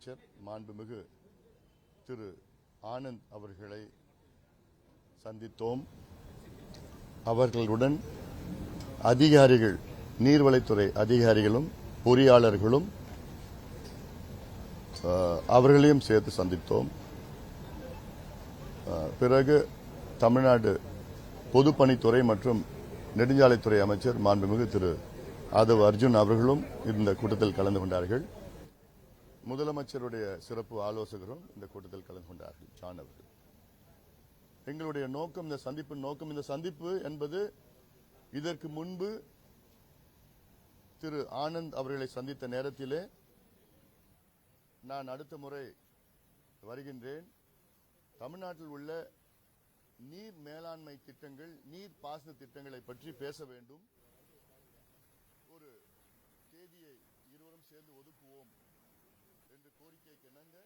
முதலமைச்சர் மாண்புமிகு திரு ஆனந்த் அவர்களை சந்தித்தோம். அவர்களுடன் அதிகாரிகள், நீர்வளத்துறை அதிகாரிகளும் பொறியாளர்களும் அவர்களையும் சேர்த்து சந்தித்தோம். பிறகு தமிழ்நாடு பொதுப்பணித்துறை மற்றும் நெடுஞ்சாலைத்துறை அமைச்சர் மாண்புமிகு திரு ஆதவ் அர்ஜுன் அவர்களும் இந்த கூட்டத்தில் கலந்து கொண்டார்கள். முதலமைச்சருடைய சிறப்பு ஆலோசகரும் இந்த கூட்டத்தில் கலந்து கொண்டார்கள், ஜான் அவர்கள். எங்களுடைய நோக்கம், இந்த சந்திப்பின் நோக்கம், இந்த சந்திப்பு என்பது இதற்கு முன்பு திரு ஆனந்த் அவர்களை சந்தித்த நேரத்திலே நான் அடுத்த முறை வருகின்றேன், தமிழ்நாட்டில் உள்ள நீர் மேலாண்மை திட்டங்கள், நீர் பாசன திட்டங்களை பற்றி பேச வேண்டும், ஒரு தேதியை இருவரும் சேர்ந்து ஒதுக்குவோம் என்று கோரிக்கைக்கு இணங்க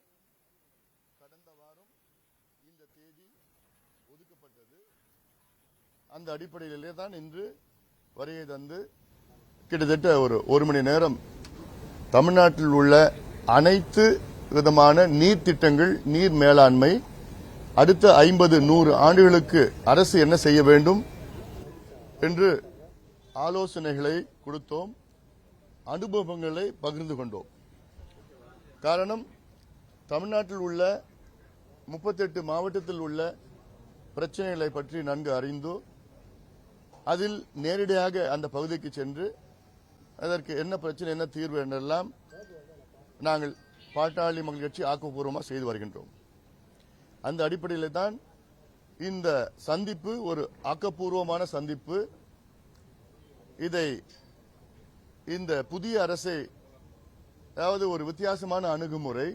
கடந்த வாரம் இந்த தேதி ஒதுக்கப்பட்டது. அந்த அடிப்படையிலே தான் இன்று வருகை தந்து கிட்டத்தட்ட ஒரு மணி நேரம் தமிழ்நாட்டில் உள்ள அனைத்து விதமான நீர் திட்டங்கள், நீர் மேலாண்மை, அடுத்த 50-100 ஆண்டுகளுக்கு அரசு என்ன செய்ய வேண்டும் என்று ஆலோசனைகளை கொடுத்தோம், அனுபவங்களை பகிர்ந்து கொண்டோம். காரணம், தமிழ்நாட்டில் உள்ள 38 மாவட்டத்தில் உள்ள பிரச்சனைகளை பற்றி நன்கு அறிந்து அதில் நேரடியாக அந்த பகுதிக்கு சென்று அதற்கு என்ன பிரச்சனை, என்ன தீர்வு என்றெல்லாம் நாங்கள் பாட்டாளி மக்கள் கட்சி ஆக்கப்பூர்வமாக செய்து வருகின்றோம். அந்த அடிப்படையில் தான் இந்த சந்திப்பு ஒரு ஆக்கப்பூர்வமான சந்திப்பு. இதை இந்த புதிய அரசை, அதாவது ஒரு வித்தியாசமான அணுகுமுறை,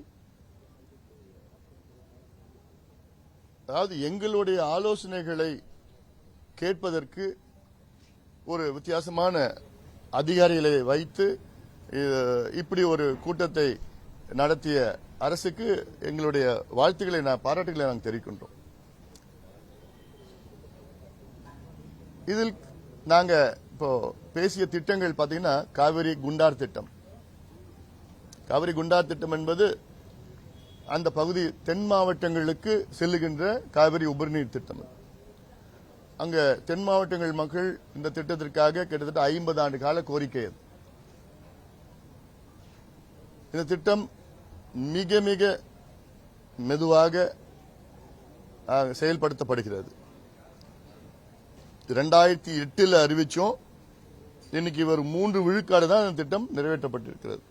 அதாவது எங்களுடைய ஆலோசனைகளை கேட்பதற்கு ஒரு வித்தியாசமான அதிகாரிகளை வைத்து இப்படி ஒரு கூட்டத்தை நடத்திய அரசுக்கு எங்களுடைய வாழ்த்துக்களை, பாராட்டுகளை நாங்கள் தெரிவிக்கின்றோம். இதில் நாங்க இப்போ பேசிய திட்டங்கள் பாத்தீங்கன்னா, காவிரி குண்டார் திட்டம். காவிரி குண்டார் திட்டம் என்பது அந்த பகுதி தென் மாவட்டங்களுக்கு செல்லுகின்ற காவிரி உபரிநீர் திட்டம். அங்க தென் மாவட்டங்கள் மக்கள் இந்த திட்டத்திற்காக கிட்டத்தட்ட 50 ஆண்டு கால கோரிக்கை. இந்த திட்டம் மிக மிக மெதுவாக செயல்படுத்தப்படுகிறது. 2008 அறிவிச்சோம், இன்னைக்கு ஒரு 3 விழுக்காடு தான் இந்த திட்டம் நிறைவேற்றப்பட்டிருக்கிறது.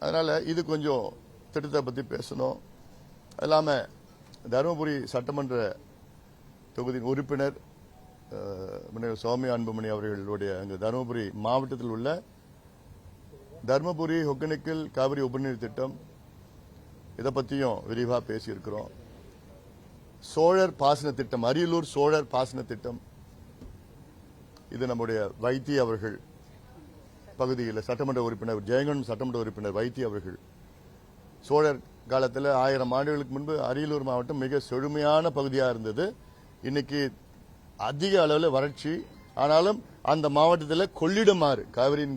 அதனால இது கொஞ்சம் திட்டத்தை பத்தி பேசணும். அது இல்லாம தருமபுரி சட்டமன்ற தொகுதியின் உறுப்பினர் சுவாமி அன்புமணி அவர்களுடைய அங்கு தருமபுரி மாவட்டத்தில் உள்ள தர்மபுரி ஒகேனக்கல் காவிரி உபரிநீர் திட்டம், இதை பற்றியும் விரிவாக பேசியிருக்கிறோம். சோழர் பாசன திட்டம், அரியலூர் சோழர் பாசன திட்டம், இது நம்முடைய வைத்தி அவர்கள் பகுதியில் சட்டமன்ற உறுப்பினர், ஜெயங்கொண்டம் சட்டமன்ற உறுப்பினர் வைத்தி அவர்கள், சோழர் காலத்தில் 1000 ஆண்டுகளுக்கு முன்பு அரியலூர் மாவட்டம் மிக செழுமையான பகுதியாக இருந்தது. இன்னைக்கு அதிக அளவில் வறட்சி. ஆனாலும் அந்த மாவட்டத்தில் கொள்ளிடமாறு, காவிரியின்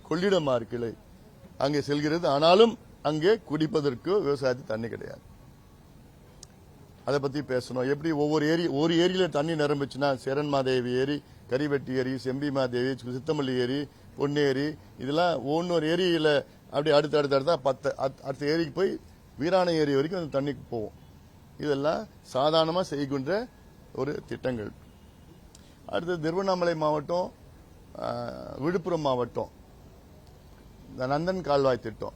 கொள்ளிடமாறு கிளை அங்கே செல்கிறது. ஆனாலும் அங்கே குடிப்பதற்கு விவசாயத்துக்கு தண்ணி கிடையாது. அதை பத்தி பேசணும். எப்படி ஒரு ஏரியில தண்ணி நிரம்பிச்சுன்னா, சேரன்மாதேவி ஏரி, கரிவெட்டி ஏரி, செம்பிமாதேவி, சித்தமல்லி ஏரி, பொன்னேரி, இதெல்லாம் ஒன்னொரு ஏரியில அப்படி அடுத்த ஏரிக்கு போய் வீராணை ஏரி வரைக்கும் அந்த தண்ணிக்கு போவோம். இதெல்லாம் சாதாரணமா செய்கின்ற ஒரு திட்டங்கள். அடுத்து திருவண்ணாமலை மாவட்டம், விழுப்புரம் மாவட்டம், நந்தன் கால்வாய் திட்டம்.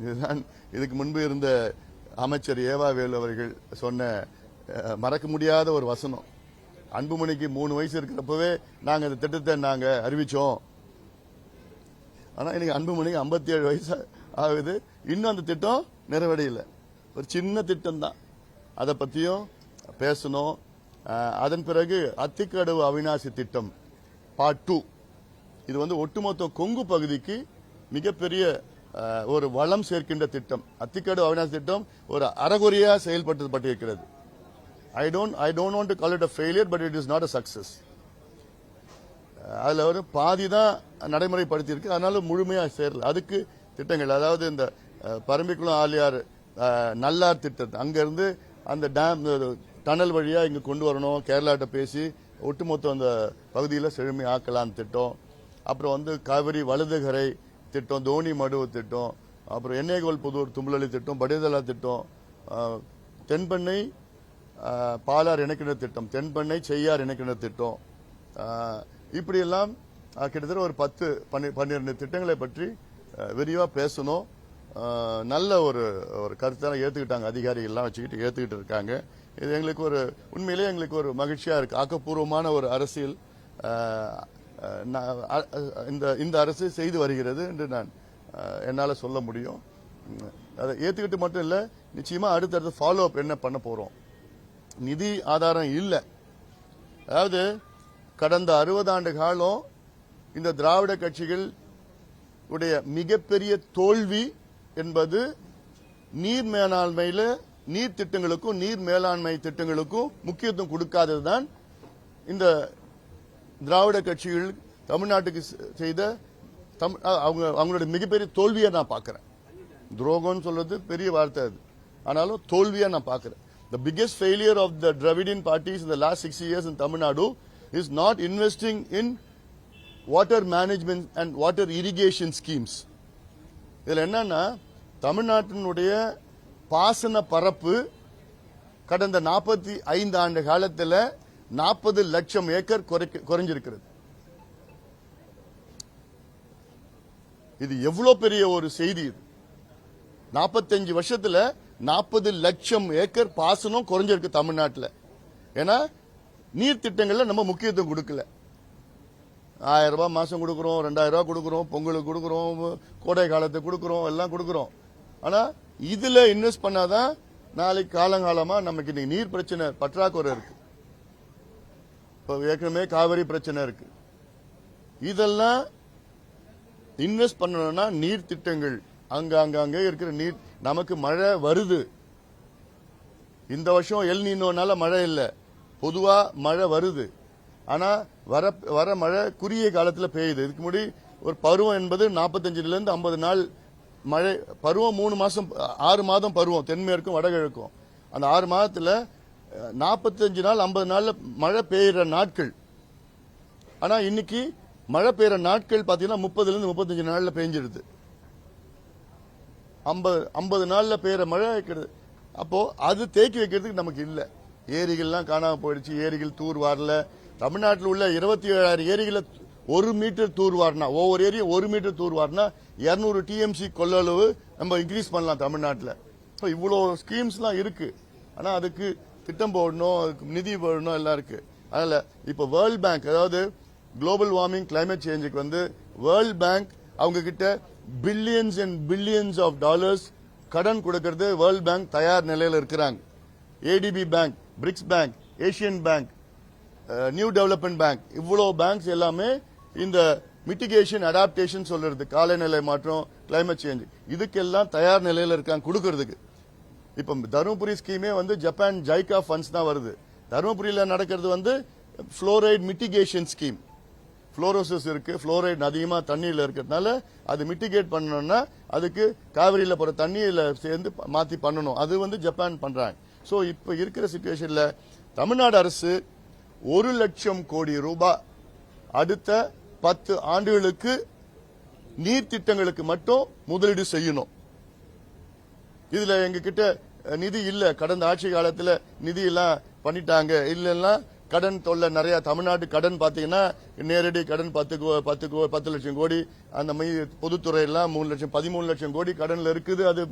இதுதான் இதுக்கு முன்பு இருந்த அமைச்சர் ஏவா வேலு அவர்கள் சொன்ன மறக்க முடியாத ஒரு வசனம். அன்புமணிக்கு 3 வயசு இருக்கிறப்பவே நாங்க இந்த திட்டத்தை நாங்க அறிவிச்சோம். ஆனா இன்னைக்கு அன்புமணிக்கு 57 வயசு ஆகுது, இன்னும் அந்த திட்டம் நிறைவடையல. ஒரு சின்ன திட்டம் தான், அதை பத்தியும் பேசணும். அதன் பிறகு அத்திக்கடவு அவிநாசி திட்டம் பார்ட் 2, இது ஒட்டுமொத்த கொங்கு பகுதிக்கு மிகப்பெரிய ஒரு வளம் சேர்க்கின்ற திட்டம். அத்திக்கடவு அவிநாசி திட்டம் ஒரு அறகுறையா செயல்படுத்தப்பட்டிருக்கிறது. I don't want to call it a failure, but it is not a success. அதுல பாதி தான் நடைமுறைப்படுத்தி இருக்கு, அதனால முழுமையா சேரல. அதுக்கு திட்டங்கள், அதாவது இந்த பரம்பிக்குளம் ஆலியார் நல்லார் திட்டத்தை அங்கிருந்து அந்த டேம் டனல் வழியா இங்க கொண்டு வரணும், கேரளாட்ட பேசி ஒட்டுமொத்த அந்த பகுதியில் செழுமை ஆக்கலாம் திட்டம். அப்புறம் வந்து காவிரி வலதுகரை திட்டம், தோனி மடுவு திட்டம், அப்புறம் எண்ணெய்கோல் புதூர் தும்பலி திட்டம், படிதலா திட்டம், தென்பெண்ணை பாலார் இணைக்கின்ற திட்டம், தென்பெண்ணை செய்யார் இணைக்கின்ற திட்டம், இப்படியெல்லாம் கிட்டத்தட்ட ஒரு 10-12 திட்டங்களை பற்றி விரிவா பேசணும். நல்ல ஒரு கருத்தை ஏத்துக்கிட்டாங்க, அதிகாரிகள் எல்லாம் வச்சுக்கிட்டு ஏத்துக்கிட்டு இருக்காங்க. இது எங்களுக்கு ஒரு உண்மையிலேயே எங்களுக்கு ஒரு மகிழ்ச்சியா இருக்கு. ஆக்கப்பூர்வமான ஒரு அரசியல் இந்த அரசு செய்து வருகிறது என்று நான் என்னால சொல்ல முடியும். அதை ஏத்துக்கிட்டு மட்டும் இல்ல, நிச்சயமா அடுத்தடுத்து ஃபாலோ அப் என்ன பண்ண போறோம். நிதி ஆதாரம் இல்ல. அதாவது கடந்த 60 ஆண்டு காலம் இந்த திராவிட கட்சிகள் உடைய மிகப்பெரிய தோல்வி என்பது நீர் மேலாண்மையில நீர் திட்டங்களுக்கும் நீர் மேலாண்மை திட்டங்களுக்கும் முக்கியத்துவம் கொடுக்காததுதான் இந்த திராவிட கட்சிகள் தமிழ்நாட்டுக்கு செய்த அவங்களுடைய மிகப்பெரிய தோல்வியை நான் பார்க்கிறேன். துரோகம்னு சொல்றது பெரிய வார்த்தை அது, ஆனாலும் தோல்வியா நான் பார்க்கிறேன். The biggest failure of the Dravidian parties in the last 6 years in Tamil Nadu is not investing in water management and water irrigation schemes. இதுல என்னன்னா தமிழ்நாட்டினுடைய பாசன பரப்பு கடந்த 45 ஆண்டு காலத்தில் 40 லட்சம் ஏக்கர் குறைஞ்சிருக்கிறது. இது எவ்வளவு பெரிய ஒரு செய்தி. இது 45 வருஷத்துல 40 லட்சம் ஏக்கர் பாசனம் குறைஞ்சிருக்கு தமிழ்நாட்டில். ஏன்னா நீர் திட்டங்கள்ல நம்ம முக்கியத்துவம் கொடுக்கல. 1000 ரூபாய் மாசம் கொடுக்கிறோம், 2000 ரூபாய் கொடுக்கிறோம், பொங்கலுக்கு கொடுக்கிறோம், கோடை காலத்துக்கு கொடுக்கிறோம், எல்லாம் கொடுக்கிறோம். ஆனா இதுல இன்வெஸ்ட் பண்ணாதான் நாளைக்கு காலங்காலமா நமக்கு இன்னைக்கு நீர் பிரச்சனை பற்றாக்குறை இருக்கு. இப்ப ஏற்கனவே காவிரி பிரச்சனை இருக்கு. இதெல்லாம் இன்வெஸ்ட் பண்ணணும்னா நீர் திட்டங்கள் அங்க இருக்கிற நீர், நமக்கு மழை வருது. இந்த வருஷம் எல் நீனோனால மழை இல்ல, பொதுவா மழை வருது. ஆனா வர மழை குறுகிய காலத்தில் பெய்யுது. இதுக்கு முன்னாடி ஒரு பருவம் என்பது 45 இருந்து 50 நாள் மழை பருவம், 3 மாசம் 6 மாதம் பருவம் தென்மேற்கும் வடகிழக்கும். அந்த 6 மாதத்துல 45 நாள் 50 நாள்ல மழை பெய்யுற நாட்கள். ஆனா இன்னைக்கு மழை பெய்யுற நாட்கள் பாத்தீங்கன்னா 30 இருந்து 35 நாள்ல பெய்ஞ்சிருது. 50 நாள்ல பெய்யுற மழை. அப்போ அது தேக்கி வைக்கிறதுக்கு நமக்கு இல்ல. ஏரிகள்லாம் காணாம போயிடுச்சு, ஏரிகள் தூர் வாரல. தமிழ்நாட்டில் உள்ள 27,000 ஏரிகளை 1 மீட்டர் தூர் வாரினா, ஒவ்வொரு ஏரியும் 1 மீட்டர் தூர் வாரினா 200 டிஎம்சி கொள்ளளவு நம்ம இன்க்ரீஸ் பண்ணலாம் தமிழ்நாட்டில். இவ்வளவு ஸ்கீம்ஸ் எல்லாம் இருக்கு. ஆனா அதுக்கு திட்டம் போடணும், அதுக்கு நிதி போடணும், எல்லாம் இருக்கு. அதனால இப்ப வேர்ல்ட் பேங்க், அதாவது குளோபல் வார்மிங் கிளைமேட் சேஞ்சுக்கு வந்து வேர்ல்ட் பேங்க் அவங்க கிட்ட billions and billions of dollars கடன் கொடுக்கிறது வேர்ல்ட் பேங்க் தயார் நிலையில் இருக்கிறாங்க. ADB bank, BRICS bank, Asian bank, new development bank, இவ்வளவு பேங்க்ஸ் எல்லாமே இந்த மிட்டிகேஷன் அடாப்டேஷன் சொல்றது, காலநிலை மாற்றம், கிளைமேட் சேஞ்ச், இதுக்கெல்லாம் தயார் நிலையில் இருக்காங்க கொடுக்கறதுக்கு. இப்ப தருமபுரி ஸ்கீமே வந்து ஜப்பான் ஜைகா ஃபண்ட்ஸ் தான் வருது. தருமபுரியில நடக்கிறது வந்து புளோரைட் மிட்டிகேஷன் ஸ்கீம். புளோரோசிஸ் இருக்கு, புளோரைட் அதிகமா தண்ணியில இருக்கிறதுனால அது மிட்டிகேட் பண்ணணும்னா அதுக்கு காவிரியில போற தண்ணியில சேர்ந்து மாத்தி பண்ணணும். அது வந்து ஜப்பான் பண்றாங்க. சோ இப்ப இருக்கிற சிச்சுவேஷன்ல தமிழ்நாடு அரசு 1 லட்சம் கோடி ரூபாய் அடுத்த 10 ஆண்டுகளுக்கு நீர் திட்டங்களுக்கு மட்டும் முதலீடு செய்யணும். இதுல எங்க கிட்ட நிதி இல்ல. கடந்த ஆட்சி காலத்துல நிதி எல்லாம் பண்ணிட்டாங்க. இல்லன்னா கடன் தொல்லை நிறைய. தமிழ்நாட்டு கடன் பாத்தீங்கன்னா நேரடி கடன் 10 லட்சம் கோடி, அந்த பொதுத்துறை எல்லாம் 13 லட்சம் கோடி கடன்ல இருக்குது. அது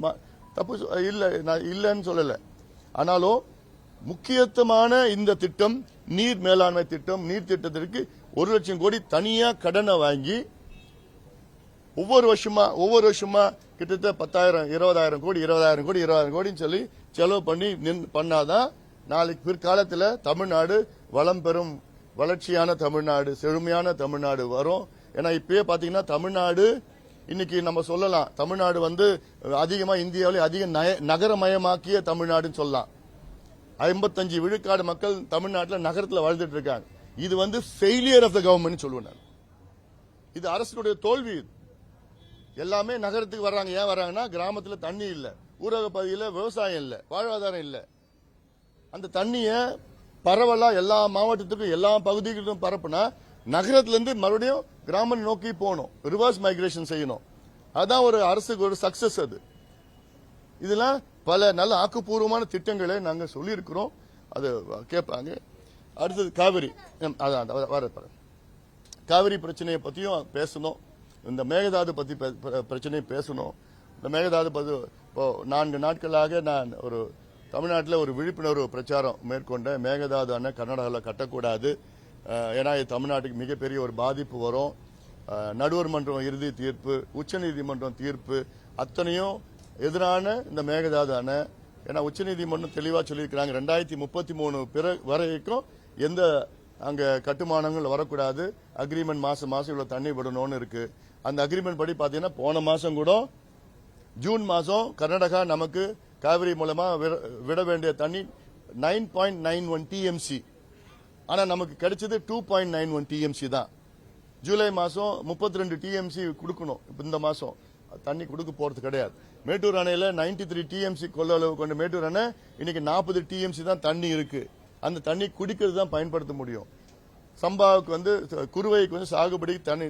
தப்பு இல்ல, நான் இல்லன்னு சொல்லல. ஆனாலும் முக்கியத்துவமான இந்த திட்டம் நீர் மேலாண்மை திட்டம், நீர் திட்டத்திற்கு 1 லட்சம் கோடி தனியா கடனை வாங்கி ஒவ்வொரு வருஷமா கிட்டத்தட்ட 10,000, 20,000 கோடி 20,000 கோடி 20,000 கோடின்னு சொல்லி செலவு பண்ணாதான் நாளைக்கு பிற்காலத்தில் தமிழ்நாடு வளம் பெறும், வளர்ச்சியான தமிழ்நாடு, செழுமையான தமிழ்நாடு வரும். ஏன்னா இப்பயே பாத்தீங்கன்னா தமிழ்நாடு இன்னைக்கு நம்ம சொல்லலாம், தமிழ்நாடு வந்து அதிகமா இந்தியாவிலே அதிக நகரமயமாக்கிய தமிழ்நாடுன்னு சொல்லலாம். 55 விழுக்காடு மக்கள் தமிழ்நாட்டில் நகரத்தில் வாழ்ந்துட்டு இருக்காங்க. இது வந்து ஃபெயிலியர் ஆஃப் த கவர்மெண்ட் சொல்லுவேன். இது அரசுடைய தோல்வி. எல்லாமே நகரத்துக்கு வர்றாங்க. ஏன் வர்றாங்கன்னா கிராமத்தில் தண்ணி இல்லை, ஊரக பகுதியில் விவசாயம் இல்லை, வாழ்வாதாரம் இல்லை. அந்த தண்ணியை பரவலா எல்லா மாவட்டத்துக்கும் எல்லா பகுதிகளுக்கும் பரப்புனா நகரத்திலிருந்து மறுபடியும் கிராமம் நோக்கி போகணும், ரிவர்ஸ் மைக்ரேஷன் செய்யணும். அதான் ஒரு அரசுக்கு ஒரு சக்சஸ். அது இதெல்லாம் பல நல்ல ஆக்கப்பூர்வமான திட்டங்களை நாங்கள் சொல்லியிருக்கிறோம். அது கேட்பாங்க. அடுத்தது காவிரி, காவிரி பிரச்சனையை பற்றியும் பேசணும். இந்த மேகதாது பற்றி பிரச்சனையை பேசணும். இந்த மேகதாது இப்போ 4 நாட்களாக நான் ஒரு தமிழ்நாட்டில் ஒரு விழிப்புணர்வு பிரச்சாரம் மேற்கொண்டேன். மேகதாது அணை கர்நாடகாவில் கட்டக்கூடாது, ஏன்னா இது தமிழ்நாட்டுக்கு மிகப்பெரிய ஒரு பாதிப்பு வரும். நடுவர் மன்றம் இறுதி தீர்ப்பு, உச்சநீதிமன்றம் தீர்ப்பு அத்தனையும் எதிரான இந்த மேகதாது அணை. ஏன்னா உச்சநீதிமன்றம் தெளிவாக சொல்லியிருக்கிறாங்க 2033 வரைக்கும் எந்த அங்க கட்டுமானங்கள் வரக்கூடாது, அக்ரிமெண்ட் மாசம் இவ்வளவு தண்ணி விடணும்னு இருக்கு. அந்த அக்ரிமெண்ட் படி பாத்தீங்கன்னா போன மாசம் கூட ஜூன் மாசம் கர்நாடகா நமக்கு காவிரி மூலமா விட வேண்டிய தண்ணி 9.91 டிஎம்சி, ஆனா நமக்கு கிடைச்சது 2.91 டிஎம்சி தான். ஜூலை மாசம் 32 டிஎம்சி கொடுக்கணும். இந்த மாசம் தண்ணி கொடுக்க போறது கிடையாது. மேட்டூர் அணையில 93 டிஎம்சி கொள்ளளவு கொண்ட மேட்டூர் அணை இன்னைக்கு 40 டிஎம்சி தான் தண்ணி இருக்கு. அந்த தண்ணி குடிக்கிறது தான் பயன்படுத்த முடியும். சம்பாவுக்கு குறுவைக்கு சாகுபடி தண்ணி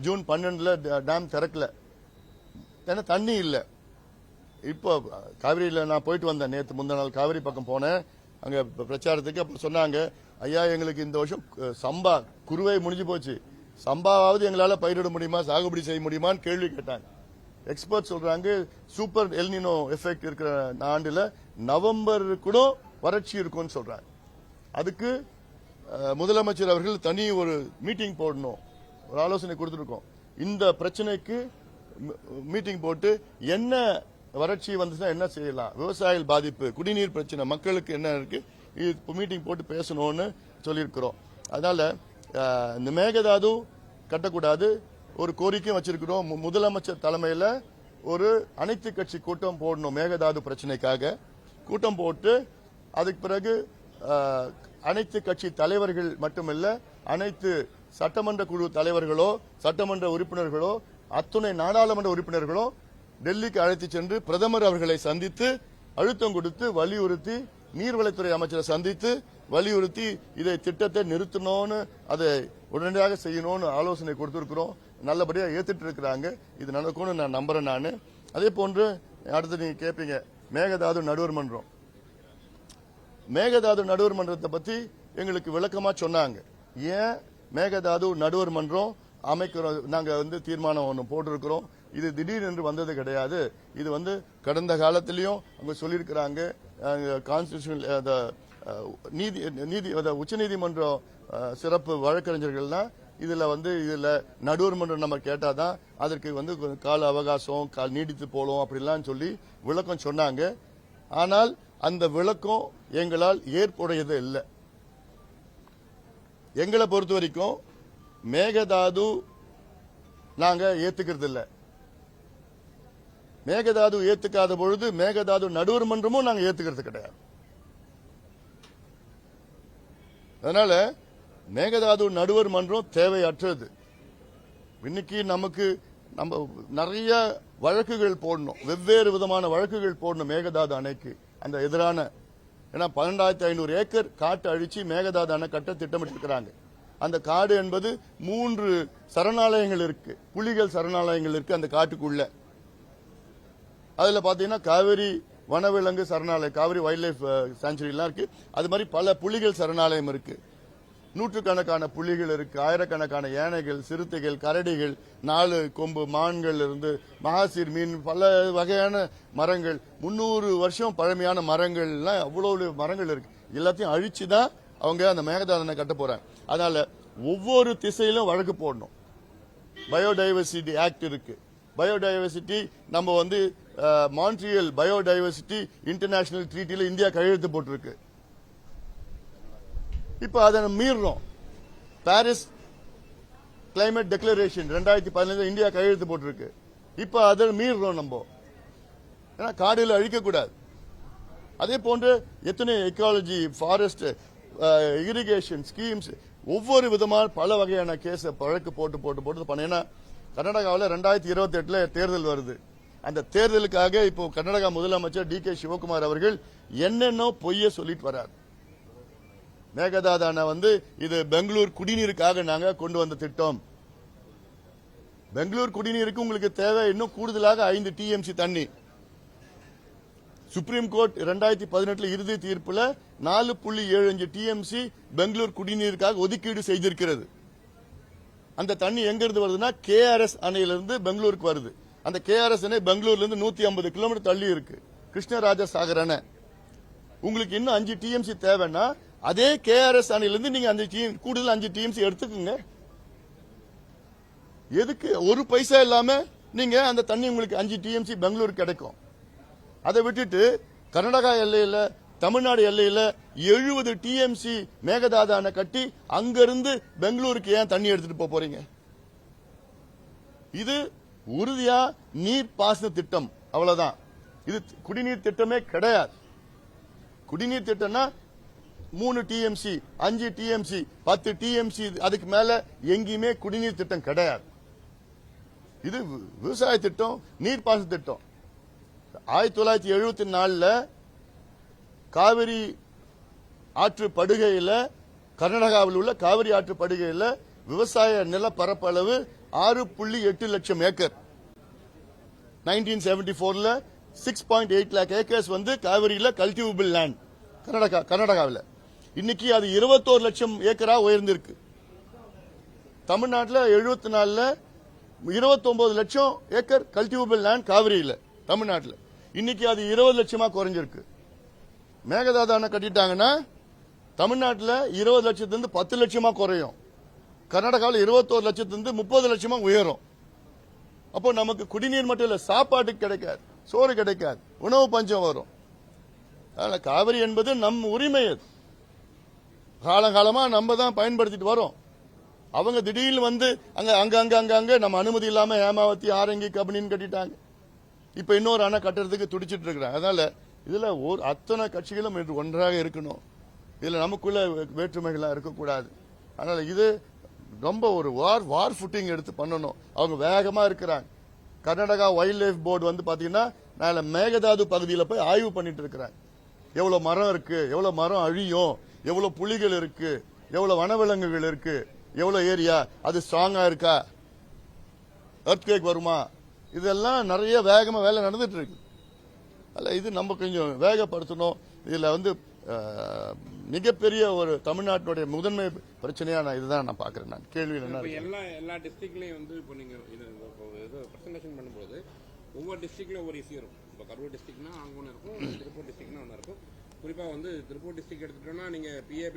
ஜூன் 12 டேம் திறக்கல, ஏன்னா தண்ணி இல்லை. இப்போ காவிரியில நான் போயிட்டு வந்தேன், நேற்று முந்தா நாள் காவிரி பக்கம் போனேன் அங்க பிரச்சாரத்துக்கு. அப்ப சொன்னாங்க, ஐயா எங்களுக்கு இந்த வருஷம் சம்பா குறுவை முடிஞ்சு போச்சு, சம்பாவது எங்களால பயிரிட முடியுமா, சாகுபடி செய்ய முடியுமான்னு கேள்வி கேட்டாங்க. எக்ஸ்பர்ட் சொல்றாங்க சூப்பர் எல்னினோ எஃபெக்ட் இருக்கிற ஆண்டுல நவம்பர் கூட வறட்சி இருக்கும்னு சொல்றாங்க. அதுக்கு முதலமைச்சர் அவர்கள் தனி ஒரு மீட்டிங் போடணும், ஒரு ஆலோசனை கொடுத்துருக்கோம். இந்த பிரச்சனைக்கு மீட்டிங் போட்டு என்ன வறட்சி வந்துச்சுன்னா என்ன செய்யலாம், விவசாயிகள் பாதிப்பு, குடிநீர் பிரச்சனை, மக்களுக்கு என்ன இருக்கு, இது மீட்டிங் போட்டு பேசணும்னு சொல்லியிருக்கிறோம். அதனால இந்த மேகதாது கட்டக்கூடாது ஒரு கோரிக்கையும் வச்சிருக்கிறோம். முதலமைச்சர் தலைமையில ஒரு அனைத்து கட்சி கூட்டம் போடணும் மேகதாது பிரச்சனைக்காக. கூட்டம் போட்டு அதுக்கு பிறகு அனைத்து கட்சி தலைவர்கள் மட்டுமல்ல, அனைத்து சட்டமன்ற குழு தலைவர்களோ சட்டமன்ற உறுப்பினர்களோ அத்துணை நாடாளுமன்ற உறுப்பினர்களோ டெல்லிக்கு அழைத்து சென்று பிரதமர் அவர்களை சந்தித்து அழுத்தம் கொடுத்து வலியுறுத்தி, நீர்வளத்துறை அமைச்சரை சந்தித்து வலியுறுத்தி இதை திட்டத்தை நிறுத்தணும்னு, அதை உடனடியாக செய்யணும்னு ஆலோசனை கொடுத்திருக்கிறோம். நல்லபடியா ஏத்துட்டு இருக்கிறாங்க. இது நடக்கும்னு நான் நம்புறேன். நான் அதே போன்று அடுத்து நீங்க கேட்பீங்க மேகதாது நடுவர் மன்றம். மேகதாது நடுவர் மன்றத்தை பத்தி எங்களுக்கு விளக்கமா சொன்னாங்க. ஏன் மேகதாது நடுவர் மன்றம் அமைக்கிறோம், நாங்க தீர்மானம் ஒன்று போட்டிருக்கிறோம். இது திடீர் என்று வந்தது கிடையாது. இது கடந்த காலத்திலையும் அவங்க சொல்லியிருக்கிறாங்க. கான்ஸ்டிடியூஷன் நீதி உச்சநீதிமன்றம் சிறப்பு வழக்கறிஞர்கள்லாம் இதுல நடுவர் மன்றம் நம்ம கேட்டாதான் அதற்கு கால அவகாசம் நீடித்து போலும் அப்படிலாம் சொல்லி விளக்கம் சொன்னாங்க. ஆனால் அந்த விளக்கம் எங்களால் ஏற்புடையது இல்லை. எங்களை பொறுத்த வரைக்கும் மேகதாது நாங்க ஏத்துக்கிறது இல்லை. மேகதாது ஏத்துக்காத பொழுது மேகதாது நடுவர் மன்றமும் நாங்க ஏத்துக்கிறது கிடையாது. அதனால மேகதாது நடுவர் மன்றம் தேவையற்றது. இன்னைக்கு நம்ம நிறைய வழக்குகள் போடணும், வெவ்வேறு விதமான வழக்குகள் போடணும் மேகதாது அணைக்கு அந்த எதிரான. ஏன்னா 12,500 ஏக்கர் காட்டு அழிச்சு மேகதாது அணை கட்ட திட்டமிட்டிருக்கிறாங்க. அந்த காடு என்பது 3 சரணாலயங்கள் இருக்கு, புலிகள் சரணாலயங்கள் இருக்கு அந்த காட்டுக்குள்ள. அதுல பாத்தீங்கன்னா காவிரி வனவிலங்கு சரணாலயம், காவிரி வைல்ட் லைஃப் சாங்சுரி எல்லாம் இருக்கு. அது மாதிரி பல புலிகள் சரணாலயம் இருக்கு. நூற்றுக்கணக்கான புலிகள் இருக்கு, ஆயிரக்கணக்கான யானைகள், சிறுத்தைகள், கரடிகள், 4 கொம்பு மான்கள் இருந்து மகாசீர் மீன், பல வகையான மரங்கள், 300 வருஷம் பழமையான மரங்கள் எல்லாம் அவ்வளவு மரங்கள் இருக்கு. எல்லாத்தையும் அழிச்சுதான் அவங்க அந்த மேகதாது கட்ட போறாங்க. அதனால ஒவ்வொரு திசையிலும் வழக்கு போடணும். பயோடைவர்சிட்டி ஆக்ட் இருக்கு. பயோடைவர்சிட்டி நம்ம மான்ட்ரியல் பயோடைவர்சிட்டி இன்டர்நேஷனல் ட்ரீட்டில இந்தியா கையெழுத்து போட்டிருக்கு. இப்ப அதை மீறோம். பாரிஸ் கிளைமேட் டிக்ளரேஷன் 2015 இந்தியா கையெழுத்து போட்டிருக்கு. இப்ப அதை மீறோம் நம்ம. ஏன்னா காடுகளை அழிக்கக்கூடாது. அதே போன்று எத்தனை எக்காலஜி, ஃபாரஸ்ட், இரிகேஷன் ஸ்கீம்ஸ், ஒவ்வொரு விதமான பல வகையான கேஸ் வழக்கு போட்டு பண்ண. கர்நாடகாவில் 2028 தேர்தல் வருது. அந்த தேர்தலுக்காக இப்போ கர்நாடகா முதலமைச்சர் டி.கே. சிவகுமார் அவர்கள் என்னென்ன பொய்ய சொல்லிட்டு வர்றார். மேகதாதான இது பெங்களூர் குடிநீருக்காக நாங்க கொண்டு வந்த திட்டம். பெங்களூர் குடிநீருக்கு உங்களுக்கு தேவை இன்னும் கூடுதலாக 5 TMC தண்ணி. சுப்ரீம் கோர்ட் 2018 இறுதி தீர்ப்புல 4.75 TMC பெங்களூர் குடிநீருக்காக ஒதுக்கீடு செய்திருக்கிறது. அந்த தண்ணி எங்க இருந்து வருதுன்னா KRS அணையிலிருந்து பெங்களூருக்கு வருது. அந்த KRS அணை பெங்களூர்ல இருந்து 150 கிலோமீட்டர் தள்ளி இருக்கு. கிருஷ்ணராஜ சாகர் அணை. உங்களுக்கு இன்னும் 5 TMC தேவைன்னா அதே KRS அணையிலிருந்து நீங்க கூடுதல் 5 TMC எடுத்துக்கோங்க. எதுக்கு ஒரு பைசா இல்லாம நீங்க அந்த தண்ணி உங்களுக்கு 5 TMC பெங்களூருக்கு கிடைக்கும். அதை விட்டுட்டு கர்நாடகா எல்லையில தமிழ்நாடு எல்லையில 70 TMC மேகதாதான கட்டி அங்கிருந்து பெங்களூருக்கு ஏன் தண்ணி எடுத்துட்டு போறீங்க? இது உறுதியா நீர் பாசன திட்டம், அவ்வளவுதான். இது குடிநீர் திட்டமே கிடையாது. குடிநீர் திட்டம்னா 3 TMC 5 TMC 10 TMC அதுக்கு மேல எங்கேயுமே குடிநீர் திட்டம் கிடையாது. இது விவசாய திட்டம், நீர்ப்பாசன திட்டம். 1974 காவிரி ஆற்று படுகையில் கர்நாடகாவில் உள்ள காவிரி ஆற்று படுகையில் விவசாய நில பரப்பளவு 6.8 லட்சம் ஏக்கர். 1974 6.8 lakh ஏக்கர்ஸ் காவிரியில கல்டிவபிள் லேண்ட் கர்நாடகாவில். இன்னைக்கு அது 21 லட்சம் ஏக்கரா உயர்ந்திருக்கு. தமிழ்நாட்டில் 74 29 லட்சம் ஏக்கர் கல்டிவபிள் லேண்ட் காவிரியில தமிழ்நாட்டில். இன்னைக்கு அது 20 லட்சமா குறைஞ்சிருக்கு. மேகதாதான கட்டிட்டாங்கன்னா தமிழ்நாட்டில் 20 லட்சத்திலிருந்து 10 லட்சமா குறையும். கர்நாடகாவில் 21 லட்சத்திலிருந்து 30 லட்சமா உயரும். அப்போ நமக்கு குடிநீர் மட்டும் இல்ல, சாப்பாட்டுக்கு கிடைக்காது, சோறு கிடைக்காது, உணவு பஞ்சம் வரும். அதனால காவிரி என்பது நம் உரிமை. அது காலகாலமா நம்ம தான் பயன்படுத்திட்டு வரோம். அவங்க திடீர்னு அங்க நம்ம அனுமதி இல்லாம ஏமாவத்தி ஆரங்கி கபினின்னு கட்டிட்டாங்க. இப்ப இன்னொரு அணை கட்டுறதுக்கு துடிச்சிட்டு இருக்கிறாங்க. அதனால இதுல அத்தனை கட்சிகளும் ஒன்றாக இருக்கணும். இதுல நமக்குள்ள வேற்றுமைகளா இருக்கக்கூடாது. அதனால இது ரொம்ப ஒரு வார் ஃபுட்டிங் எடுத்து பண்ணணும். அவங்க வேகமா இருக்கிறாங்க. கர்நாடகா வைல்ட் லைஃப் போர்டு பாத்தீங்கன்னா மேல மேகதாது பகுதியில போய் ஆய்வு பண்ணிட்டு இருக்கிறாங்க. எவ்வளவு மரம் இருக்கு, எவ்வளவு மரம் அழியும், எவ்வளவு புலிகள் இருக்கு, எவ்வளவு வனவிலங்குகள் இருக்கு, எவ்வளவு ஏரியா அது ஸ்ட்ராங்கா இருக்கா, எர்த்குவேக் வருமா, இதெல்லாம் நிறைய வேகமா வேலை நடந்துட்டு இருக்கு. அல்ல இது நம்ம கொஞ்சம் வேகப்படுத்தணும். இதுல மிகப்பெரிய ஒரு தமிழ்நாட்டுடைய முதன்மை பிரச்சனையா இதுதான் நான் பாக்குறேன். நான் கேள்வி எல்லா டிஸ்ட்ரிக்ட்லயும் இப்போ நீங்க பிரசன்டேஷன் பண்ணும்போது ஒவ்வொரு டிஸ்ட்ரிக்ட்ல ஒவ்வொரு இஷ்யூ இருக்கும். இப்போ கரூர் டிஸ்ட்ரிக்ட்னா அங்க ஒன்று இருக்கும், திருப்பூர் டிஸ்ட்ரிக்ட்னா ஒன்று இருக்கும். குறிப்பா திருப்பூர் டிஸ்ட்ரிக்ட் எடுத்துட்டோம்னா நீங்க PAP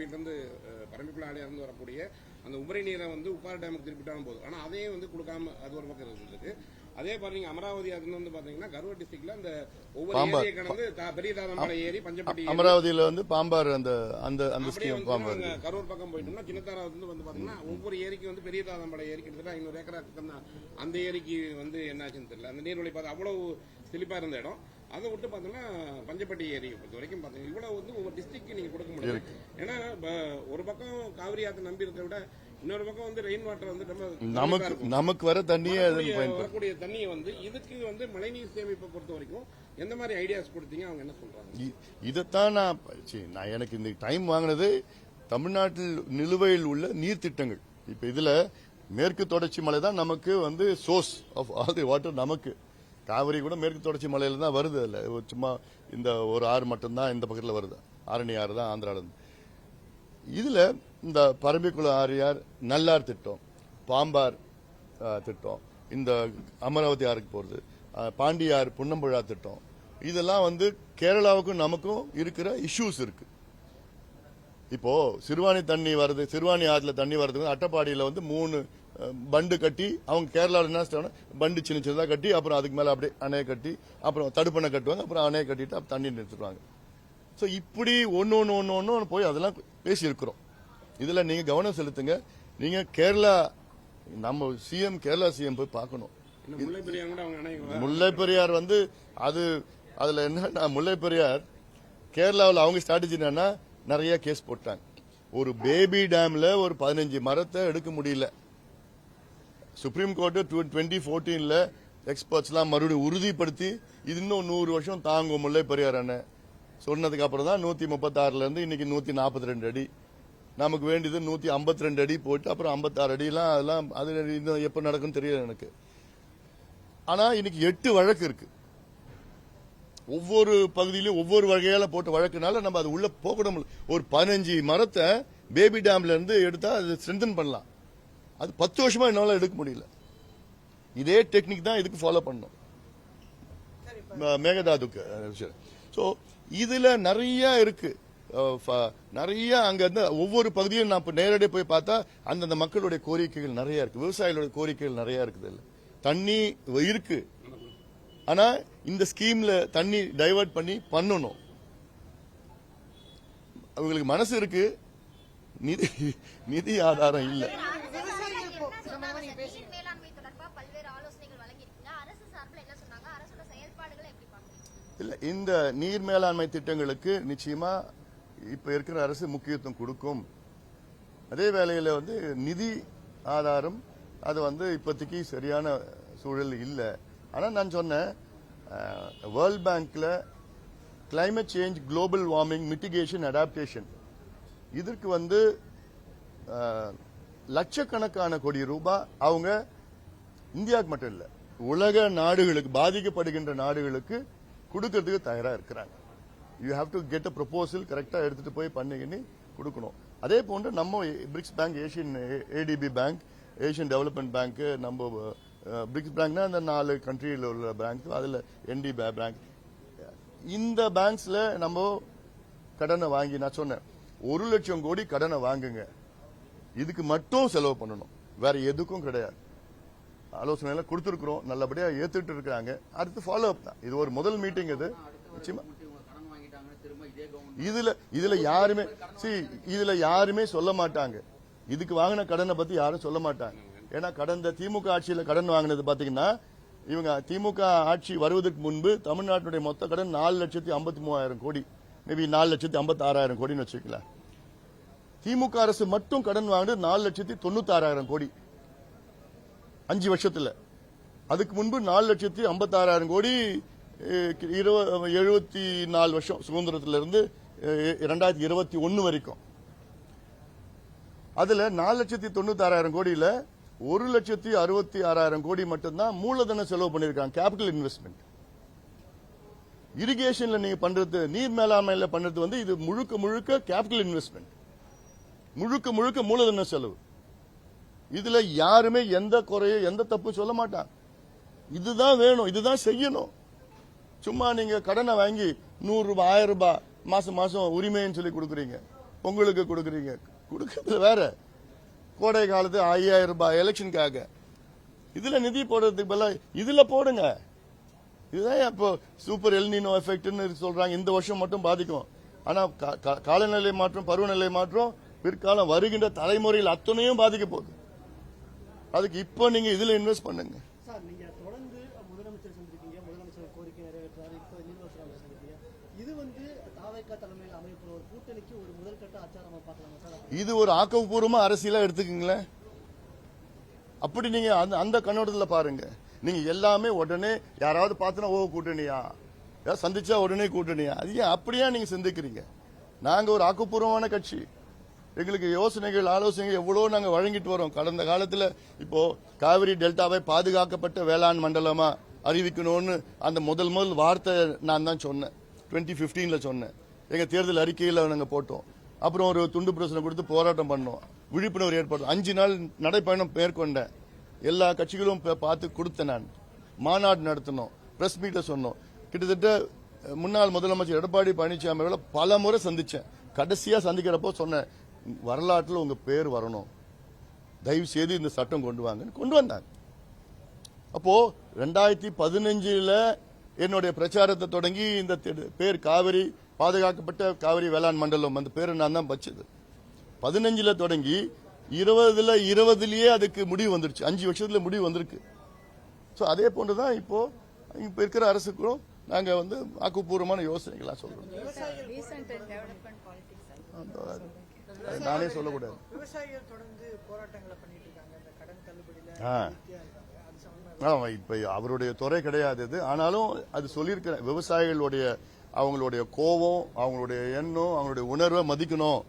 பரம்பிக்குள்ள ஆலையிலிருந்து வரக்கூடிய அந்த உபரி நீரை உப்பாறு டேமுக்கு திருப்பிட்டாலும் போதும். ஆனா அதையும் கொடுக்காம அது ஒரு பக்கம் இருக்கு. அதே பாருங்க அமராவதி அதுன்னு பாத்தீங்கன்னா கரூர் டிஸ்ட்ரிக்ட்ல அந்த ஒவ்வொரு ஏரியை கடந்து பெரிய தாதம்பாறை ஏரி, பஞ்சப்பட்டி, அமராவதியில பாம்பார் அந்த கரூர் பக்கம் போயிட்டோம்னா சின்னத்தாராவது பாத்தீங்கன்னா ஒவ்வொரு ஏரிக்கு பெரிய தாதம்பாறை ஏரி கிட்டத்தட்ட 500 ஏக்கரா அந்த ஏரிக்கு என்னாச்சுன்னு தெரியல. அந்த நீர்வழி பார்த்து அவ்வளவு செழிப்பா இருந்த இடம். அதை விட்டு பாத்தீங்கன்னா பஞ்சப்பட்டி ஏரி பொறுத்த வரைக்கும் பாத்தீங்கன்னா இவ்வளவு ஒவ்வொரு டிஸ்ட்ரிக்ட் நீங்க கொடுக்க முடியும். ஏன்னா ஒரு பக்கம் காவிரி ஆற்று நம்பி இருக்கிறத விட இன்னொரு பக்கம் ரெயின் வாட்டர் நமக்கு வர தண்ணியே வரக்கூடிய தண்ணியை இதுக்கு மழைநீர் சேமிப்பை பொறுத்த வரைக்கும் எந்த மாதிரி ஐடியாஸ் கொடுத்தீங்க, அவங்க என்ன சொல்றாங்க? இதைத்தான் நான் எனக்கு இந்த டைம் வாங்கினது தமிழ்நாட்டில் நிலுவையில் உள்ள நீர் திட்டங்கள். இப்ப இதுல மேற்கு தொடர்ச்சி மலை தான் நமக்கு source of all the water. நமக்கு காவிரி கூட மேற்கு தொடர்ச்சி மலையில தான் வருது. இல்ல சும்மா இந்த ஒரு ஆறு மட்டும்தான் இந்த பக்கத்தில் வருது. ஆரணி ஆறு தான் ஆந்திரால. இதுல இந்த பரம்பிக்குளம் ஆரியார் நல்லார் திட்டம், பாம்பார் திட்டம், இந்த அமராவதி ஆறுக்கு போறது, பாண்டியார் புன்னம்புழா திட்டம், இதெல்லாம் கேரளாவுக்கும் நமக்கும் இருக்கிற இஷ்யூஸ் இருக்கு. இப்போ சிறுவாணி தண்ணி வருது, சிறுவாணி ஆற்றுல தண்ணி வருது. அட்டப்பாடியில 3 பண்டு கட்டி அவங்க கேரளாவில் என்ன பண்டு சின்ன சின்னதா கட்டி அப்புறம் அதுக்கு மேல அப்படியே அணையை கட்டி அப்புறம் தடுப்பணை கட்டுவாங்க, அப்புறம் அணையை கட்டிட்டு தண்ணி நிறுத்துவாங்க. சோ இப்படி ஒன்னு போய் அதெல்லாம் பேசி இருக்கிறோம். இதுல நீங்க கவனம் செலுத்துங்க. நீங்க கேரளா நம்ம கேரளா சிஎம் போய் பார்க்கணும். முல்லை பெரியார் அதுல என்ன முல்லை பெரியார் கேரளாவில் அவங்க ஸ்ட்ராட்டஜி என்னன்னா நிறைய கேஸ் போட்டாங்க. ஒரு பேபி டேம்ல ஒரு 15 மரத்தை எடுக்க முடியல. சுப்ரீம் கோர்ட்டு 2014 எக்ஸ்பர்ட்ஸ்லாம் மறுபடியும் உறுதிப்படுத்தி இது இன்னும் 100 வருஷம் தாங்கும் முல்லை பெரியார் அண்ணன் சொன்னதுக்கு அப்புறம் தான் 136 இருந்து இன்னைக்கு 142 அடி. நமக்கு வேண்டியது 152 அடி போயிட்டு அப்புறம் 56 அடிலாம் அதெல்லாம் அது எப்ப நடக்கும்னு தெரியல எனக்கு. ஆனா இன்னைக்கு 8 வழக்கு இருக்கு. ஒவ்வொரு பகுதியிலும் ஒவ்வொரு வகையால போட்ட வழக்குனால நம்ம அது உள்ள போகணும். ஒரு 15 மரத்தை பேபி டேம்ல இருந்து எடுத்தா அது ஸ்ட்ரென்தன் பண்ணலாம். அது 10 வருஷமா என்னால எடுக்க முடியல. இதே டெக்னிக் தான் இதுக்கு ஃபாலோ பண்ணணும் மேகதாதுக்கு. சோ இதுல நிறைய இருக்கு. நிறைய அங்க இருந்து ஒவ்வொரு பகுதியும் நான் நேரடியாக போய் பார்த்தா அந்தந்த மக்களுடைய கோரிக்கைகள் நிறைய இருக்கு. விவசாயிகளுடைய கோரிக்கைகள் நிறைய இருக்குது. தண்ணி இருக்கு, ஆனா இந்த ஸ்கீம்ல தண்ணி டைவர்ட் பண்ணி பண்ணணும். அவங்களுக்கு மனசு இருக்கு, நிதி ஆதாரம் இல்ல. இல்ல, இந்த நீர் மேலாண்மை திட்டங்களுக்கு நிச்சயமா இப்ப இருக்கிற அரசு முக்கியத்துவம் கொடுக்கும். அதே வேளையில நிதி ஆதாரம் அது இப்போதைக்கு சரியான சூழல் இல்ல. ஆனா நான் சொன்னேன், வேர்ல்ட் பேங்க்ல climate change, global warming, mitigation, adaptation இதற்கு லட்சக்கணக்கான கோடி ரூபாய் அவங்க இந்தியாவுக்கு மட்டும் இல்ல உலக நாடுகளுக்கு, பாதிக்கப்படுகின்ற நாடுகளுக்கு கொடுக்கறதுக்கு தயாரா இருக்கிறாங்க. You have to get a proposal, கரெக்டா எடுத்துட்டு போய் பண்ணி கொடுக்கணும். அதே போன்று நம்ம BRICS bank, Asian ATP bank, Asian development bank, நம்ம பிரிக்ஸ் பேங்க்னா அந்த 4 கண்ட்ரியில் உள்ள பேங்க், அதுல என்டி பேங்க், இந்த பேங்க்ஸ்ல நம்ம கடனை வாங்கி, நான் சொன்னேன் 1 லட்சம் கோடி கடனை வாங்குங்க, இதுக்கு மட்டும் செலவு பண்ணணும், வேற எதுக்கும் கிடையாது. ஆலோசனை எல்லாம் கொடுத்திருக்கிறோம், நல்லபடியா ஏத்துட்டு இருக்காங்க. அடுத்து ஃபாலோ அப் தான். இது ஒரு முதல் மீட்டிங். இது நிச்சயமா இதுல யாருமே சொல்ல மாட்டாங்க. இதுக்கு வாங்கின கடனை பத்தி யாரும் சொல்ல மாட்டாங்க. ஏன்னா கடந்த திமுக ஆட்சியில கடன் வாங்கினது பாத்தீங்கன்னா, இவங்க திமுக ஆட்சி வருவதற்கு முன்பு தமிழ்நாட்டுடைய மொத்த கடன் 4,53,000 கோடி, மேபி 4,56,000 கோடின்னு வச்சுக்கலாம். திமுக அரசு மட்டும் கடன் வாங்கினது 4,96,000 கோடி 5 வருஷத்துல. அதுக்கு முன்பு 4,56,000 கோடி 74 வருஷம் சுதந்திரத்திலிருந்து 2021 வரைக்கும். அதுல 4,96,000 கோடியில 1,66,000 கோடி மட்டும்தான் மூலதன செலவு பண்ணிருக்காங்க, கேபிட்டல் இன்வெஸ்ட்மெண்ட். இரிகேஷன்ல நீங்க பண்றது, நீர் மேலாண்மையில பண்றது இது முழுக்க முழுக்க கேபிட்டல் இன்வெஸ்ட்மெண்ட், முழுக்க முழுக்க மூலதன செலவு. இதுல யாருமே எந்த குறையும் எந்த தப்பு சொல்ல மாட்டாங்க. இதுதான் வேணும், இதுதான் செய்யணும். சும்மா நீங்க கடனை வாங்கி 100 ரூபாய் 1000 ரூபாய் மாசம் மாசம் உரிமைன்னு சொல்லி கொடுக்குறீங்க, பொங்கலுக்கு கொடுக்குறீங்க, கொடுக்கறது வேற. கோடை காலத்து 5000 ரூபாய் எலெக்ஷனுக்காக. இதுல நிதி போடுறதுக்கு பதிலா இதுல போடுங்க. இதுதான் இப்போ சூப்பர் எல்னினோ எஃபெக்ட்னு சொல்றாங்க, இந்த வருஷம் மட்டும் பாதிக்கும். ஆனா காலநிலை மாற்றம், பருவநிலை மாற்றம் பிற்காலம் வருகின்ற தலைமுறையில் அத்தனையும் பாதிக்க போகுது. அதுக்கு இப்போ நீங்க இதுல இன்வெஸ்ட் பண்ணுங்க. சார், நீங்க தொடர்ந்து முதலமைச்சர் சந்திருக்கீங்க, முதலமைச்சர் கோரிக்கை நிறைவேற்றாரு, இப்போ நீதிமன்றம் சந்திருக்கீங்க. இது தாவேகா தலைமையில் அமைப்புற ஒரு கூட்டணிக்கு ஒரு முதல்கட்ட ஆச்சாரமா பார்க்கலாமா சார்? இது ஒரு ஆக்கப்பூர்வமா அரசியலா எடுத்துக்கீங்களேன். அப்படி நீங்க அந்த கண்ணோட்டத்தில் பாருங்க. நீங்க எல்லாமே உடனே யாராவது பார்த்தனா ஓ கூட்டணியா, சந்திச்சா உடனே கூட்டணியா, அது ஏன் அப்படியா நீங்க சிந்திக்கிறீங்க? நாங்க ஒரு ஆக்கப்பூர்வமான கட்சி. எங்களுக்கு யோசனைகள், ஆலோசனைகள் எவ்வளவு நாங்க வழங்கிட்டு வரோம். கடந்த காலத்துல இப்போ காவிரி டெல்டாவை பாதுகாக்கப்பட்ட வேளாண் மண்டலமா அறிவிக்கணும்னு அந்த முதல் வார்த்தை நான் தான் சொன்னேன். 2015 சொன்னேன். எங்க தேர்தல் அறிக்கையில் நாங்க போட்டோம். அப்புறம் ஒரு துண்டு பிரசுரம் கொடுத்து போராட்டம் பண்ணோம், விழிப்புணர்வு ஏற்படுத்தும். 5 நாள் நடைப்பயணம் மேற்கொண்டேன். எல்லா கட்சிகளும் பார்த்து கொடுத்தேன். நான் மாநாடு நடத்தினோம், பிரஸ் மீட்டை சொன்னோம். கிட்டத்தட்ட முன்னாள் முதலமைச்சர் எடப்பாடி பழனிசாமி பல முறை சந்திச்சேன். கடைசியா சந்திக்கிறப்போ சொன்னேன், வரலாற்றில் உங்க பேர் வரணும், தயவு செய்து இந்த சட்டம் கொண்டு வாங்கன்னு கொண்டு வந்தாங்க. அப்போ 2015 என்னுடைய பிரச்சாரத்தை தொடங்கி இந்த பேர் காவிரி பாதுகாக்கப்பட்ட காவிரி வேளாண் மண்டலம், அந்த பேரை நான் தான் வச்சது. 15 தொடங்கி 20 அதுக்கு முடிவு வந்துருச்சு. 5 வருஷத்துல முடிவு வந்திருக்கு. அதே போன்றுதான் இப்போ இருக்கிற அரசுக்கும் நாங்க ஆக்கப்பூர்வமான யோசனைகளா சொல்றோம். நானே சொல்லக்கூடாது. விவசாயிகள் தொடர்ந்து போராட்டங்களை பண்ணிட்டு இருக்காங்க. இந்த கடன் இப்ப அவருடைய துறை கிடையாது இது. ஆனாலும் அது சொல்லியிருக்கிற விவசாயிகளுடைய அவங்களுடைய கோபம், அவங்களுடைய எண்ணம், அவங்களுடைய உணர்வை மதிக்கணும்.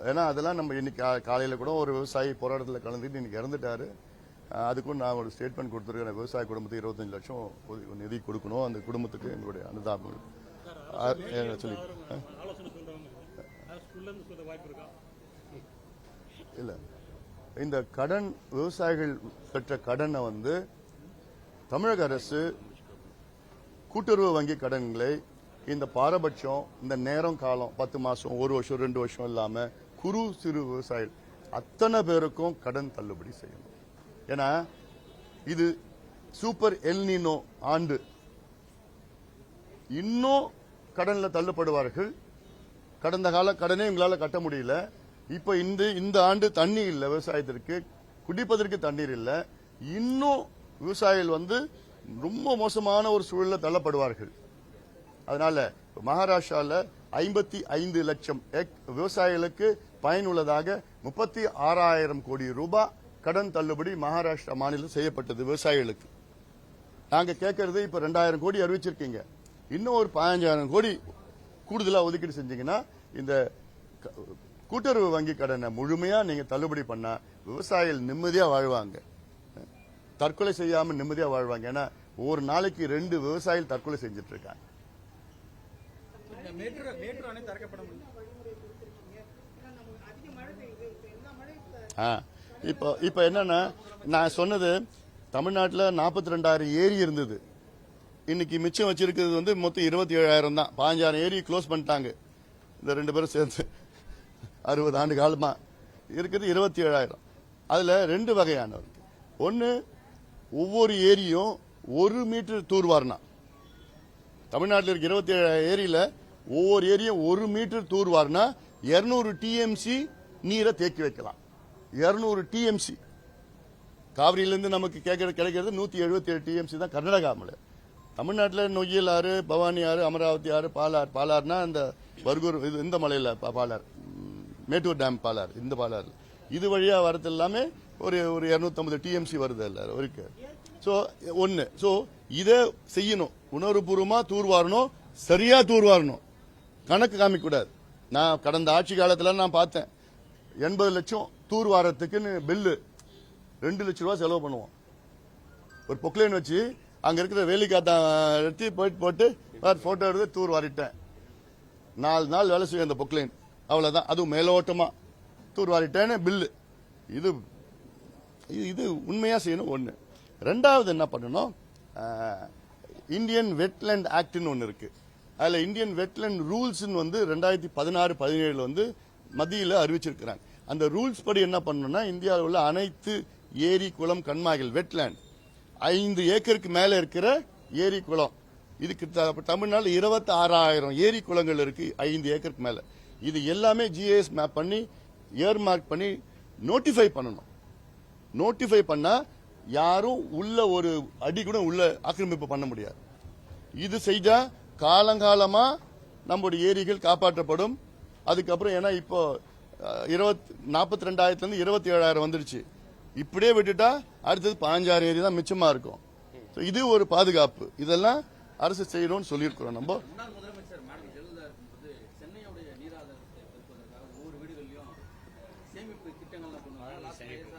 ஏன்னா அதெல்லாம் நம்ம இன்னைக்கு காலையில கூட ஒரு விவசாயி போராட்டத்தில் கலந்துட்டு இன்னைக்கு இறந்துட்டாரு. அதுக்கும் நான் ஒரு ஸ்டேட்மெண்ட் கொடுத்துருக்கேன். விவசாய குடும்பத்துக்கு 25 லட்சம் நிதி கொடுக்கணும். அந்த குடும்பத்துக்கு எங்களுடைய அனுதாபங்கள் சொல்லி இல்ல. இந்த கடன் விவசாயிகள் பெற்ற கடனை வந்து தமிழக அரசு கூட்டுறவு வங்கி கடன்களை இந்த பாரபட்சம், இந்த நேரம் காலம் 10 மாசம், 1 வருஷம், 2 வருஷம் இல்லாம குறு சிறு விவசாயிகள் அத்தனை பேருக்கும் கடன் தள்ளுபடி செய்யணும். ஏன்னா இது சூப்பர் எல்னினோ ஆண்டு. இன்னும் கடன்ல தள்ளப்படுவார்கள். கடந்த கால கடனே எங்களால கட்ட முடியல. இப்ப இந்த ஆண்டு தண்ணி இல்ல, விவசாயத்திற்கு குடிப்பதற்கு தண்ணீர் இல்ல. இன்னும் விவசாயிகள் வந்து ரொம்ப மோசமான ஒரு சூழலில் தள்ளப்படுவார்கள். அதனால மகாராஷ்டிரால 55 லட்சம் விவசாயிகளுக்கு பயனுள்ளதாக 36,000 கோடி ரூபாய் கடன் தள்ளுபடி மகாராஷ்டிரா மாநிலம் செய்யப்பட்டது விவசாயிகளுக்கு. நாங்க கேட்கறது இப்ப 2,000 கோடி அறிவிச்சிருக்கீங்க. இன்னும் ஒரு 15,000 கோடி கூடுதலா ஒதுக்கீடு செஞ்சீங்கன்னா இந்த கூட்டுறவு வங்கி கடனை முழுமையா நீங்க தள்ளுபடி பண்ணா விவசாயிகள் நிம்மதியா வாழ்வாங்க. தற்கொலை செய்யாம நிம்மதியா வாழ்வாங்க. ஏன்னா ஒரு நாளைக்கு 2 விவசாயிகள் தற்கொலை செஞ்சுட்டு இருக்காங்க. இப்ப என்னன்னா நான் சொன்னது தமிழ்நாட்டில் 42,000 ஏரி இருந்தது. இன்னைக்கு மிச்சம் வச்சிருக்கிறது வந்து மொத்தம் 27,000 தான். 15,000 ஏரி க்ளோஸ் பண்ணிட்டாங்க. இந்த 2 பேரும் சேர்ந்து 60 ஆண்டு காலமா இருக்குது 27,000. அதுல 2 வகையானவர். ஒன்னு, ஒவ்வொரு ஏரியும் 1 மீட்டர் தூர்வாரினா, தமிழ்நாட்டில் இருக்க 27 ஏரியில ஒவ்வொரு ஏரியும் 1 மீட்டர் தூர்வாரினா 200 டிஎம்சி நீரை தேக்கி வைக்கலாம். 200 டிஎம்சி. காவிரியிலிருந்து நமக்கு கிடைக்கிறது 177 டிஎம்சி தான் கர்நாடகாவில். தமிழ்நாட்டில் நொய்யல் ஆறு, பவானி ஆறு, அமராவதி ஆறு, பாலார்னா இந்த பர்கூர் இந்த மலையில பாலார், மேட்டூர் டேம் பாலார், இந்த பாலார் இது வழியா வரது எல்லாமே ஒரு 250 டிஎம்சி வருது எல்லாரும் இருக்கு. சோ ஒன்னு, சோ இதை செய்யணும். உணர்வுபூர்வமா தூர்வாரணும், சரியா தூர்வாரணும், கணக்கு காமிக்க கூடாது. நான் கடந்த ஆட்சி காலத்துல நான் பார்த்தேன் 80 லட்சம் தூர்வாரத்துக்குன்னு பில்லு 2 லட்சம் ரூபாய் செலவு பண்ணுவோம். ஒரு பொக்லைன் வச்சு அங்க இருக்கிற வேலிக்காத்தான் எடுத்து போட்டு போட்டோ எடுத்து தூர் வாரிட்டேன். 4 நாள் வேலை செய்யும் அந்த பொக்லைன். அவ்வளவுதான். அதுவும் மேலோட்டமா தூர் வாரிட்டேன்னு பில்லு. இது உண்மையா செய்யணும். ஒண்ணு. ரெண்டாவது என்ன பண்ணணும், இந்தியன் வெட்லேண்ட் ஆக்ட்னு ஒன்னு இருக்கு. அதுல இந்தியன் வெட்லேண்ட் ரூல்ஸ் வந்து 2016-17 வந்து மத்தியில அறிவிச்சிருக்கிறாங்க. அந்த ரூல்ஸ் படி என்ன பண்ணணும்னா, இந்தியாவில் உள்ள அனைத்து ஏரி, குளம், கண்மாய்கள், வெட்லேண்ட் 5 ஏக்கருக்கு மேல இருக்கிற ஏரி, குளம், இதுக்கு தமிழ்நாடு 26,000 ஏரி குளங்கள் இருக்கு 5 ஏக்கருக்கு மேல. இது எல்லாமே ஜிஐஎஸ் மேப் பண்ணி இயர் மார்க் பண்ணி நோட்டிஃபை பண்ணணும். நோட்டிஃபை பண்ணா யாரும் உள்ள ஒரு அடி கூட உள்ள ஆக்கிரமிப்பு பண்ண முடியாது. இது செய்தா காலங்காலமா நம்முடைய ஏரிகள் காப்பாற்றப்படும். அதுக்கப்புறம் ஏன்னா இப்போ 42,000 இருந்து 27,000 வந்துருச்சு. இப்படியே விட்டுட்டா அடுத்தது 15,000 ஏரி தான் மிச்சமா இருக்கும். இது ஒரு பாதுகாப்பு. இதெல்லாம் அரசு செய்யணும்னு சொல்லியிருக்கிறோம். நம்ம முதலமைச்சர் மேடம் ஜெயலலிதா இருக்கும்போது சென்னையுடைய நீராதாரத்தை பெருக்குவதற்காக ஒவ்வொரு வீடுகளிலும் சேமிப்பு திட்டங்கள்லாம்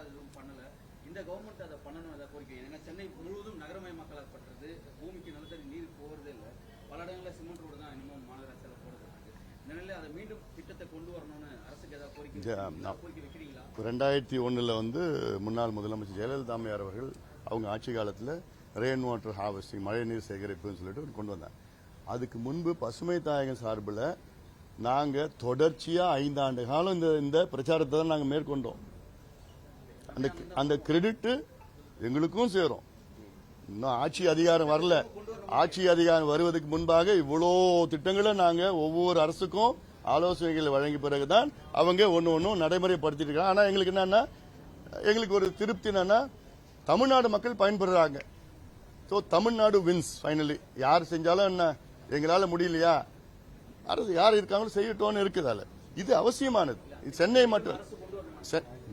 எதுவும் பண்ணல. இந்த கவர்மெண்ட் அதை பண்ணணும், அதை கோரிக்கை. ஏன்னா சென்னை முழுவதும் நகரமயமாக்கப்பட்டது, பூமிக்கு நிலத்தடி நீர் போகிறதே இல்லை. பல இடங்களில் சிமெண்ட் ரோடு தான் இன்னும் மாநகராட்சியில் போடப்பட்டிருக்கு. இந்த நிலையில் அதை மீண்டும் திட்டத்தை கொண்டு வரணும்னு அரசுக்கு ஏதாவது கோரிக்கை வைக்கிறீங்களா? 2001 வந்து முன்னாள் முதலமைச்சர் ஜெயலலிதா அம்மையார் அவர்கள் அவங்க ஆட்சி காலத்தில் ரெயின் வாட்டர் ஹார்வெஸ்டிங், மழை நீர் சேகரிப்புன்னு சொல்லிட்டு கொண்டு வந்தாங்க. அதுக்கு முன்பு பசுமை தாயகம் சார்பில் நாங்க தொடர்ச்சியா 5 ஆண்டு காலம் இந்த பிரச்சாரத்தை தான் நாங்க மேற்கொண்டோம். அந்த கிரெடிட் எங்களுக்கும் சேரும். இன்னும் ஆட்சி அதிகாரம் வரல. ஆட்சி அதிகாரம் வருவதற்கு முன்பாக இவ்வளோ திட்டங்களை நாங்க ஒவ்வொரு அரசுக்கும் ஆலோசனைகளை வழங்கிய பிறகுதான் அவங்க ஒன்னும் நடைமுறைப்படுத்திட்டு இருக்காங்க. ஆனா எங்களுக்கு என்னன்னா, எங்களுக்கு ஒரு திருப்தி என்னன்னா, தமிழ்நாடு மக்கள் பயன்படுறாங்க. So Tamil Nadu wins finally. யார் செஞ்சாலும் என்ன, எங்களால முடியலையா, அரசு யார் இருக்காங்களோ செய்யட்டோன்னு இருக்குதால. இது அவசியமானது. சென்னை மட்டும்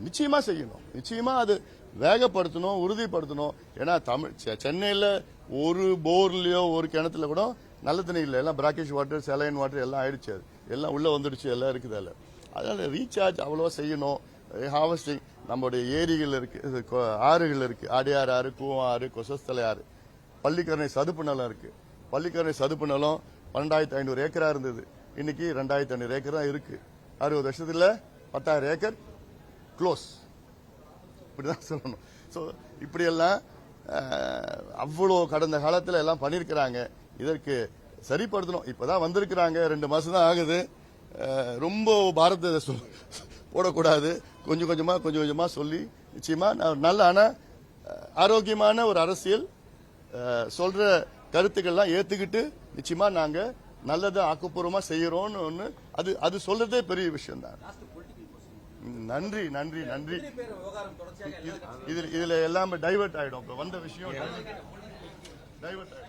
நிச்சயமா செய்யணும், நிச்சயமா அது வேகப்படுத்தணும், உறுதிப்படுத்தணும். ஏன்னா சென்னையில் ஒரு போர்லயோ ஒரு கிணத்துல கூட நல்ல தண்ணி இல்லை, எல்லாம் பிராக்கிஷ் வாட்டர், செலைன் வாட்டர் எல்லாம் ஆயிடுச்சு, அது எல்லாம் உள்ள வந்துடுச்சு, எல்லாம் இருக்குது அதில். அதனால ரீசார்ஜ் அவ்வளோவா செய்யணும். ஹார்வெஸ்டிங் நம்மளுடைய ஏரிகள் இருக்கு, ஆறுகள் இருக்கு, ஆடியார் ஆறு, கூவம் ஆறு, கொசஸ்தலை ஆறு, பள்ளிக்கரணை சதுப்பு நிலம் இருக்கு. பள்ளிக்கரணை சதுப்பு நிலம் 12,500 ஏக்கரா இருந்தது, இன்னைக்கு 2,500 ஏக்கர் தான் இருக்கு. 60 வருஷத்துல 10,000 ஏக்கர் க்ளோஸ், இப்படிதான் சொல்லணும். ஸோ இப்படியெல்லாம் அவ்வளோ கடந்த காலத்தில் எல்லாம் பண்ணியிருக்கிறாங்க. இதற்கு சரிப்படுத்தணும். இப்பதான் வந்திருக்கிறாங்க, 2 மாசம் தான் ஆகுது. ரொம்ப பாரத்தை போடக்கூடாது. கொஞ்சம் கொஞ்சமா சொல்லி நிச்சயமா நல்ல ஆரோக்கியமான ஒரு அரசியல் சொல்ற கருத்துக்கள்லாம் ஏத்துக்கிட்டு நிச்சயமா நாங்க நல்லதை ஆக்கப்பூர்வமா செய்யறோம்னு ஒண்ணு, அது சொல்றதே பெரிய விஷயம் தான். நன்றி. இதுல எல்லாமே டைவர்ட் ஆயிடும். வந்த விஷயம் டைவர்ட் ஆயிடும்.